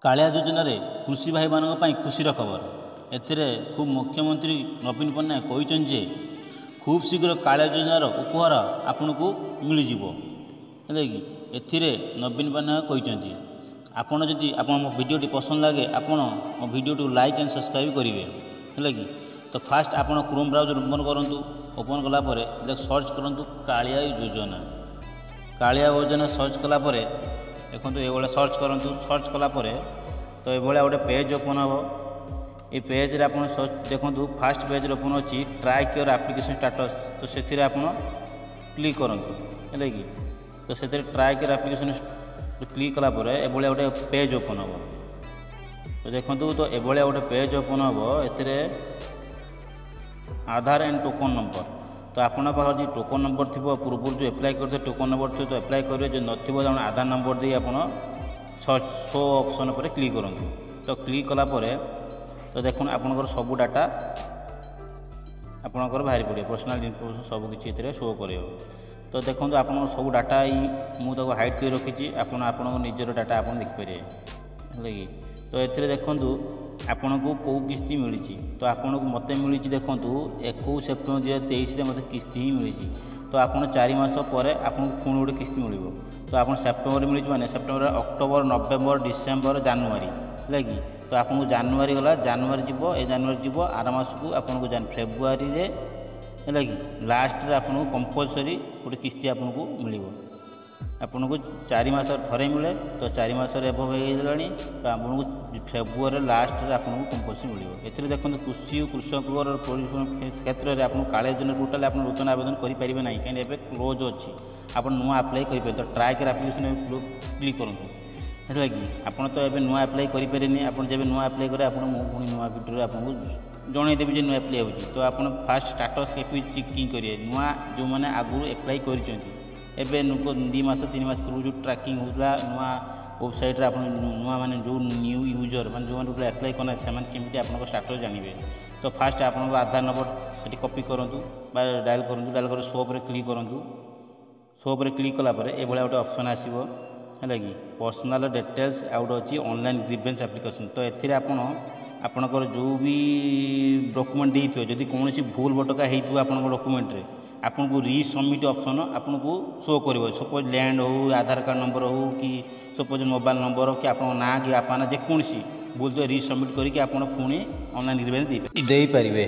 कालिया योजन कृषि भाई मान खुशीर खबर एथिरे खूब मुख्यमंत्री नवीन पट्टनायक कहते खूब शीघ्र कालिया योजनार उपहार आपन को मिल कि एथिरे नवीन पट्टनायक कहते आपड़ जदि मो भिडियोटी पसंद लगे आपड़ मो भिडियो लाइक एंड सब्सक्राइब करेंगे है कि तो फास्ट आपड़ क्रोम ब्राउजर ओपन करूँ ओपन कलापर सर्च करूँ कालिया योजना सर्च कलापर देखो ये सर्च करूँ सर्च कलापर तो ये गोटे पेज ओपन हम ये पेज रे आप देखो फास्ट पेज ओपन अच्छी ट्राक योर एप्लिकेशन स्टाटस तो से क्लिक करूँ है कि तो से ट्राक योर एप्लिकेशन क्लिक कलापर ये गोटे पेज ओपन हम तो देखो तो ये गोटे पेज ओपन हम ए आधार एंड टोकन नंबर तो आपन पाखे जो टोकन नंबर थी पूर्व जो एप्लाय करते टोकन नंबर थी तो एप्लाय करेंगे जो नथिबो आधार नंबर दे आप सर्च शो ऑप्शन पर क्लिक करूँ तो क्लिक कलापर तो देखो आपंकर सब डाटा आपंकर बाहरी पड़े पर्सनल इनफॉरमेशन सबकि शो कर तो देखो आप सब डाटा मुझे हाइड कर रखी आप निजर डाटा आप देखिपारे है कि तो ये देखूँ आपन को कौ किस्ती मिली तो आपन को मत मिली देखूँ 21 सेप्टेम्बर 2023 मत किस्ती ही मिली तो आप 4 मास पर आपको पुणी गोटे किस्ती मिल तो आप सेप्टेम्बर मिली माने September October November December January है कि तो आपको जानुआरी गला जानुआरी जीव ए जानुआरी जीव आर मास को आपको फेब्रुआरी है कि लास्ट आपको कंपलसरी गोटे किस्ती आपको मिल आपन को 4 मास थे मिले तो 4 मास एभव होगा तो आपको फेब्रुआरी लास्ट आपको कंपलसरी मिले ए देखो कृषि और कृषक क्षेत्र में आपको कालिया योजना टोटाल आप नूतन आवेदन करेंगे ना कहीं एवं क्लोज अच्छी आप नुआ आप्लाय करेंगे तो ट्राई कर एप्लिकेशन क्लिक करूँ है कि आपड़ तो ये नुआ आप्लाय करें आप जब नुआ आप्लाय करेंगे आप पुणी नुआ भिडियो आपको जनईदेवी जो नुआ आप्लाय हो तो आप फास्ट स्टाटस चेकिंग करेंगे नुआ जो मैंने आगु एप्लाय कर एवं 2 मास 3 मास पूर्व जो ट्रैकिंग होता नुआ वेबसाइट आप नुआ माने जो न्यू यूजर मैंने जो मैंने एप्लाय करना से केमी आप स्टाटस जानवे तो फास्ट आप आधार नंबर ये कॉपी करूँ डायल करूँ डायल कर शो पर क्लिक करूँ शो पर क्लिक कलापर ये गोटे ऑप्शन आसो है कि पर्सनल डिटेल्स आउट अच्छी ऑनलाइन ग्रीवेंस एप्लिकेशन तो ये आपणकर जो भी डॉक्यूमेंट देते जदि कौन भूल भटका हो डॉक्यूमेंट आपन को रीसबमिट ऑप्शन आपन को शो कर सपोज लैंड हो आधार कार्ड नंबर हो कि सपोज मोबाइल नंबर हो कि आप ना कि आप जेकोसी भूल तो रीसबमिट करके आप पुणी ऑनलाइन ग्रीवेंस दे पारे।